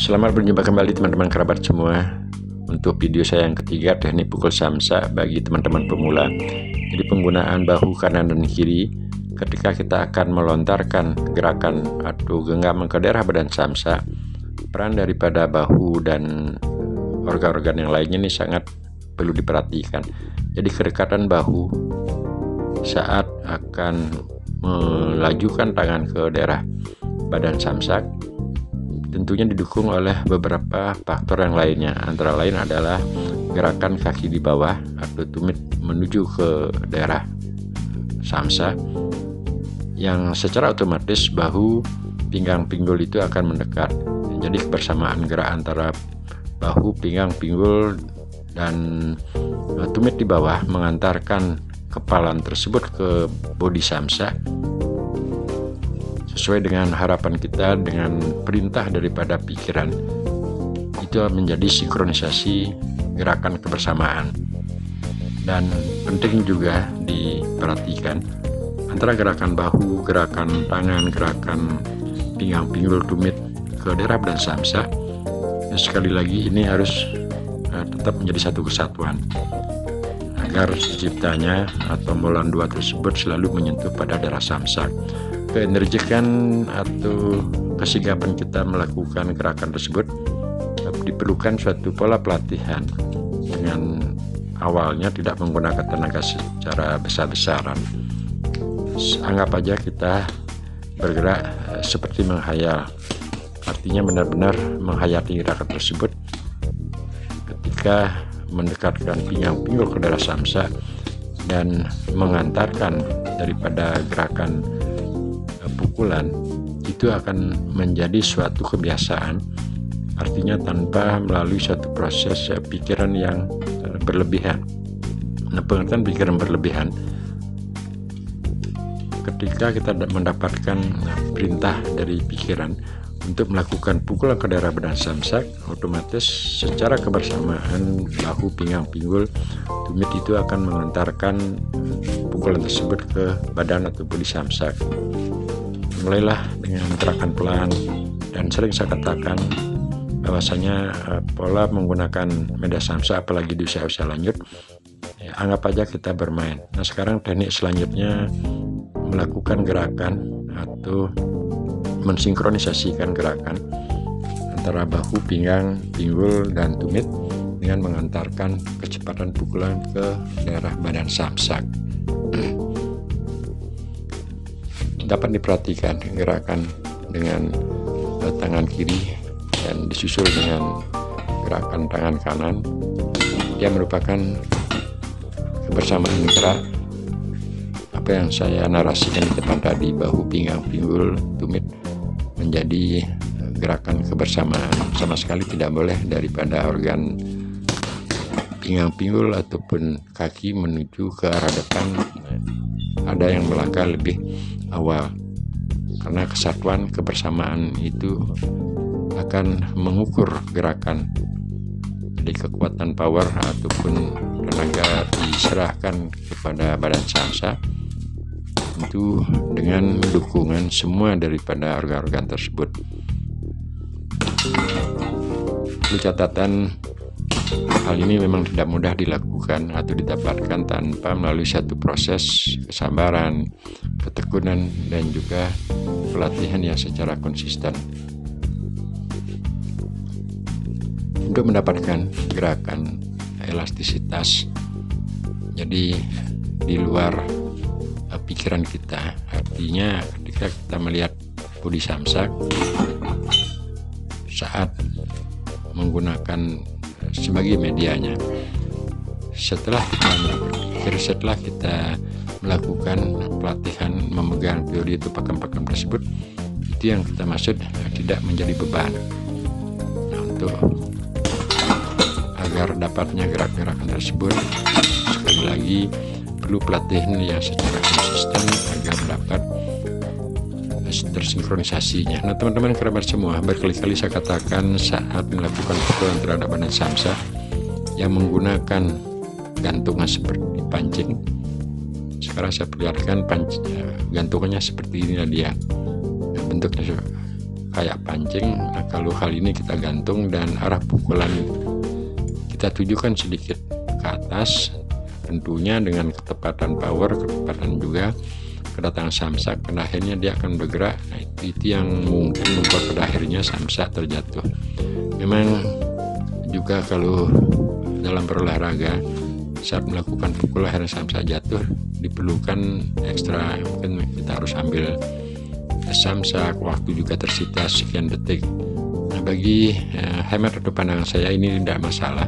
Selamat berjumpa kembali teman-teman kerabat semua. Untuk video saya yang ketiga, teknik pukul samsak bagi teman-teman pemula. Jadi penggunaan bahu kanan dan kiri ketika kita akan melontarkan gerakan atau genggaman ke daerah badan samsak. Peran daripada bahu dan organ-organ yang lainnya ini sangat perlu diperhatikan. Jadi kedekatan bahu saat akan melajukan tangan ke daerah badan samsak tentunya didukung oleh beberapa faktor yang lainnya, antara lain adalah gerakan kaki di bawah atau tumit menuju ke daerah samsak, yang secara otomatis bahu, pinggang, pinggul itu akan mendekat. Jadi kebersamaan gerak antara bahu, pinggang, pinggul, dan tumit di bawah mengantarkan kepalan tersebut ke bodi samsak sesuai dengan harapan kita, dengan perintah daripada pikiran. Itu menjadi sinkronisasi gerakan kebersamaan. Dan penting juga diperhatikan antara gerakan bahu, gerakan tangan, gerakan pinggang, pinggul, tumit ke daerah badan samsak. Sekali lagi ini harus tetap menjadi satu kesatuan agar ciptanya atau molan dua tersebut selalu menyentuh pada daerah samsak. Keenergikan atau kesigapan kita melakukan gerakan tersebut diperlukan suatu pola pelatihan, dengan awalnya tidak menggunakan tenaga secara besar-besaran. Anggap aja kita bergerak seperti menghayal, artinya benar-benar menghayati gerakan tersebut ketika mendekatkan pinggang pinggul ke daerah samsak dan mengantarkan daripada gerakan pukulan. Itu akan menjadi suatu kebiasaan, artinya tanpa melalui suatu proses pikiran yang berlebihan. Pengertian pikiran berlebihan, ketika kita mendapatkan perintah dari pikiran untuk melakukan pukulan ke daerah badan samsak, otomatis secara kebersamaan bahu, pinggang, pinggul, tumit itu akan mengantarkan pukulan tersebut ke badan atau bodi samsak. Mulailah dengan gerakan pelan, dan sering saya katakan bahwasanya pola menggunakan media samsak apalagi di usia-usia lanjut, anggap aja kita bermain. Nah sekarang teknik selanjutnya melakukan gerakan atau mensinkronisasikan gerakan antara bahu, pinggang, pinggul, dan tumit dengan mengantarkan kecepatan pukulan ke daerah badan samsak. Dapat diperhatikan gerakan dengan tangan kiri dan disusul dengan gerakan tangan kanan. Dia merupakan kebersamaan gerak apa yang saya narasikan di depan tadi, bahu, pinggang, pinggul, tumit menjadi gerakan kebersamaan. Sama sekali tidak boleh daripada organ pinggang, pinggul ataupun kaki menuju ke arah depan ada yang melangkah lebih awal, karena kesatuan kebersamaan itu akan mengukur gerakan. Jadi kekuatan power ataupun tenaga diserahkan kepada badan samsak itu dengan dukungan semua daripada organ-organ tersebut. Perlu catatan, hal ini memang tidak mudah dilakukan atau didapatkan tanpa melalui satu proses kesabaran, ketekunan, dan juga pelatihan yang secara konsisten. Untuk mendapatkan gerakan elastisitas, jadi di luar pikiran kita, artinya ketika kita melihat bodi samsak saat menggunakan sebagai medianya, setelah kita berpikir, setelah kita melakukan pelatihan memegang teori itu pakem-pakem tersebut, itu yang kita maksud tidak menjadi beban. Nah, untuk agar dapatnya gerak-gerakan tersebut, sekali lagi perlu pelatihan yang secara konsisten agar dapat tersinkronisasinya. Nah teman-teman kerabat semua, berkali-kali saya katakan saat melakukan pukulan terhadap badan samsak yang menggunakan gantungan seperti pancing, sekarang saya perlihatkan gantungannya seperti ini dia bentuknya kayak pancing. Nah, kalau hal ini kita gantung dan arah pukulan kita tujukan sedikit ke atas, tentunya dengan ketepatan power, ketepatan juga kedatangan samsak, pada akhirnya dia akan bergerak. Nah, itu yang mungkin membuat pada akhirnya samsak terjatuh. Memang juga kalau dalam berolahraga saat melakukan pukul akhirnya samsak jatuh, diperlukan ekstra, mungkin kita harus ambil samsak, waktu juga tersita sekian detik. Nah, bagi hemat atau pandangan saya ini tidak masalah,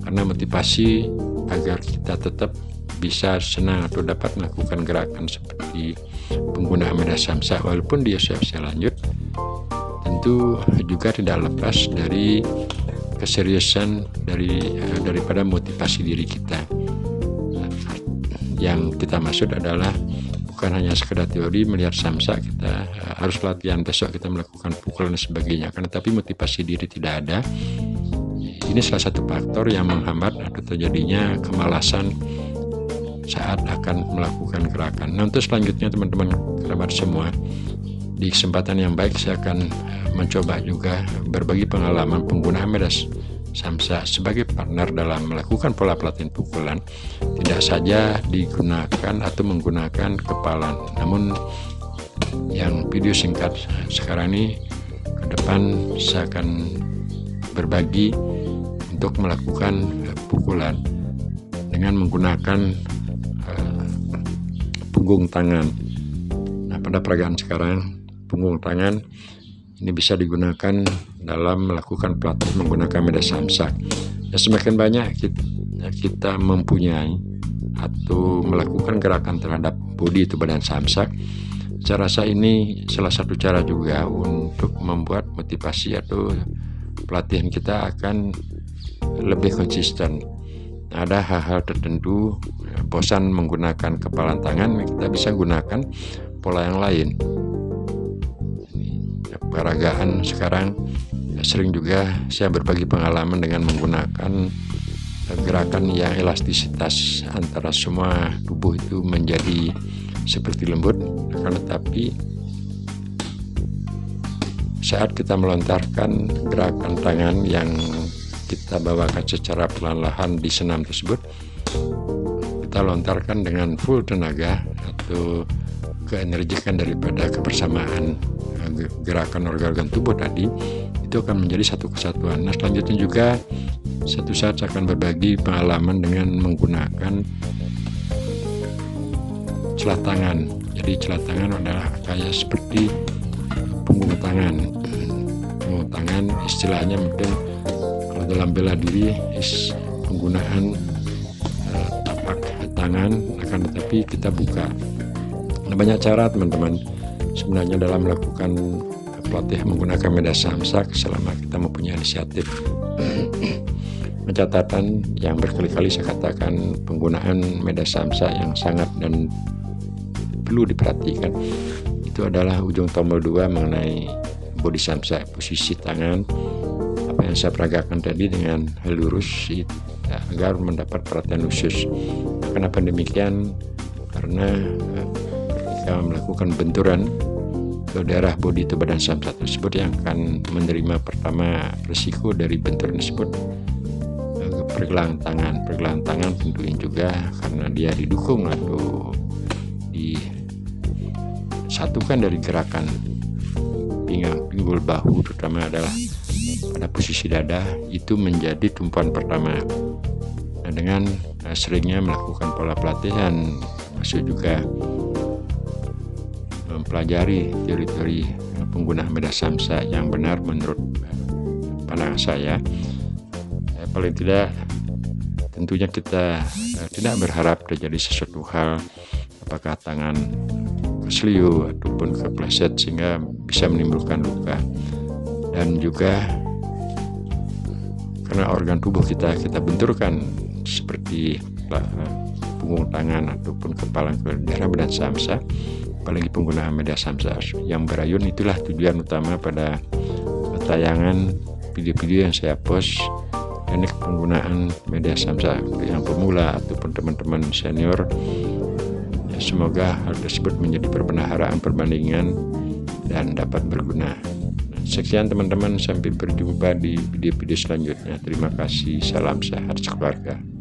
karena motivasi agar kita tetap bisa senang atau dapat melakukan gerakan seperti penggunaan media samsak walaupun di usia lanjut, tentu juga tidak lepas dari keseriusan daripada motivasi diri kita. Yang kita maksud adalah bukan hanya sekedar teori melihat samsak, kita harus latihan besok kita melakukan pukulan dan sebagainya, karena tapi motivasi diri tidak ada. Ini salah satu faktor yang menghambat atau terjadinya kemalasan saat akan melakukan gerakan. Nah, untuk selanjutnya teman-teman kerabat semua, di kesempatan yang baik saya akan mencoba juga berbagi pengalaman penggunaan media samsak sebagai partner dalam melakukan pola pelatihan pukulan. Tidak saja digunakan atau menggunakan kepalan, namun yang video singkat sekarang ini ke depan saya akan berbagi untuk melakukan pukulan dengan menggunakan punggung tangan. Nah, pada peragaan sekarang punggung tangan ini bisa digunakan dalam melakukan pelatihan menggunakan media samsak. Dan semakin banyak kita mempunyai atau melakukan gerakan terhadap bodi itu badan samsak, saya rasa ini salah satu cara juga untuk membuat motivasi atau pelatihan kita akan lebih konsisten. Ada hal-hal tertentu bosan menggunakan kepalan tangan, kita bisa gunakan pola yang lain. Peragaan sekarang sering juga saya berbagi pengalaman dengan menggunakan gerakan yang elastisitas antara semua tubuh itu menjadi seperti lembut, akan tetapi saat kita melontarkan gerakan tangan yang kita bawakan secara perlahan-lahan di senam tersebut, kita lontarkan dengan full tenaga atau keenergikan daripada kebersamaan gerakan organ-organ tubuh tadi, itu akan menjadi satu kesatuan. Nah, selanjutnya juga satu saat saya akan berbagi pengalaman dengan menggunakan celah tangan. Jadi celah tangan adalah kayak seperti punggung tangan. Punggung tangan istilahnya mungkin kalau dalam bela diri penggunaan tapak tangan, akan tetapi kita buka. Nah, banyak cara teman-teman sebenarnya dalam melakukan pelatihan menggunakan media samsak selama kita mempunyai inisiatif. Catatan yang berkali-kali saya katakan, penggunaan media samsak yang sangat dan perlu diperhatikan itu adalah ujung tombol 2 mengenai body samsak, posisi tangan, apa yang saya peragakan tadi dengan lurus agar mendapat perhatian khusus. Kenapa demikian? Karena ketika melakukan benturan ke daerah bodi atau badan samsak tersebut, yang akan menerima pertama risiko dari benturan tersebut pergelangan tangan. Pergelangan tangan tentunya juga karena dia didukung atau disatukan dari gerakan pinggang, pinggul, bahu, terutama adalah pada posisi dada, itu menjadi tumpuan pertama. Nah, dengan seringnya melakukan pola pelatihan, maksud juga mempelajari teori-teori penggunaan media samsak yang benar menurut pandangan saya, paling tidak tentunya kita tidak berharap terjadi sesuatu hal, apakah tangan keselio ataupun kepleset sehingga bisa menimbulkan luka. Dan juga karena organ tubuh kita benturkan seperti punggung tangan ataupun kepala ke daerah badan samsak, apalagi penggunaan media samsak yang berayun, itulah tujuan utama pada tayangan video-video yang saya post. Teknik penggunaan media samsak yang pemula ataupun teman-teman senior, ya, semoga hal tersebut menjadi perbendaharaan perbandingan dan dapat berguna. Sekian teman-teman, sampai berjumpa di video-video selanjutnya. Terima kasih, salam sehat sekeluarga.